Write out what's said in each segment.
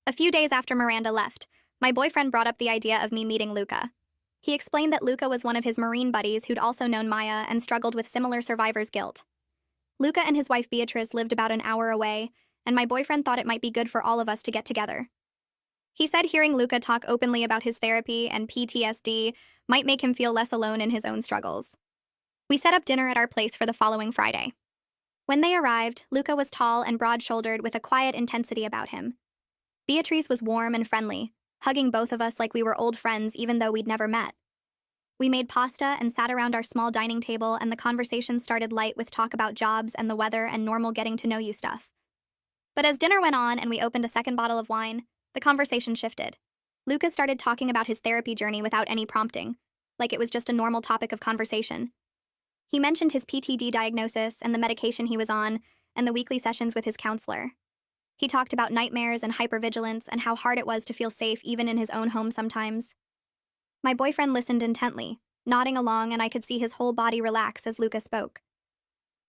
A few days after Miranda left, my boyfriend brought up the idea of me meeting Luca. He explained that Luca was one of his Marine buddies who'd also known Maya and struggled with similar survivor's guilt. Luca and his wife Beatrice lived about an hour away, and my boyfriend thought it might be good for all of us to get together. He said hearing Luca talk openly about his therapy and PTSD might make him feel less alone in his own struggles. We set up dinner at our place for the following Friday. When they arrived, Luca was tall and broad-shouldered with a quiet intensity about him. Beatrice was warm and friendly, hugging both of us like we were old friends even though we'd never met. We made pasta and sat around our small dining table, and the conversation started light with talk about jobs and the weather and normal getting-to-know-you stuff. But as dinner went on and we opened a second bottle of wine, the conversation shifted. Luca started talking about his therapy journey without any prompting, like it was just a normal topic of conversation. He mentioned his PTSD diagnosis and the medication he was on, and the weekly sessions with his counselor. He talked about nightmares and hypervigilance and how hard it was to feel safe even in his own home sometimes. My boyfriend listened intently, nodding along, and I could see his whole body relax as Luca spoke.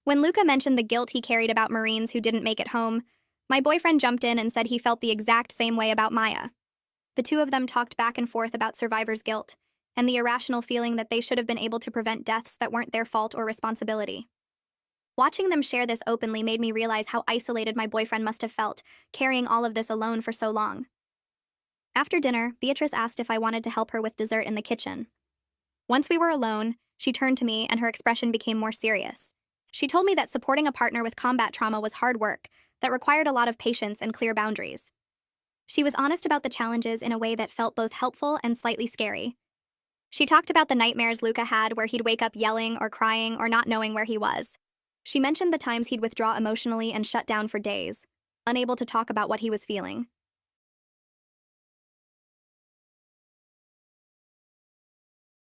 When Luca mentioned the guilt he carried about Marines who didn't make it home, my boyfriend jumped in and said he felt the exact same way about Maya. The two of them talked back and forth about survivor's guilt and the irrational feeling that they should have been able to prevent deaths that weren't their fault or responsibility. Watching them share this openly made me realize how isolated my boyfriend must have felt, carrying all of this alone for so long. After dinner, Beatrice asked if I wanted to help her with dessert in the kitchen. Once we were alone, she turned to me and her expression became more serious. She told me that supporting a partner with combat trauma was hard work that required a lot of patience and clear boundaries. She was honest about the challenges in a way that felt both helpful and slightly scary. She talked about the nightmares Luca had where he'd wake up yelling or crying or not knowing where he was. She mentioned the times he'd withdraw emotionally and shut down for days, unable to talk about what he was feeling.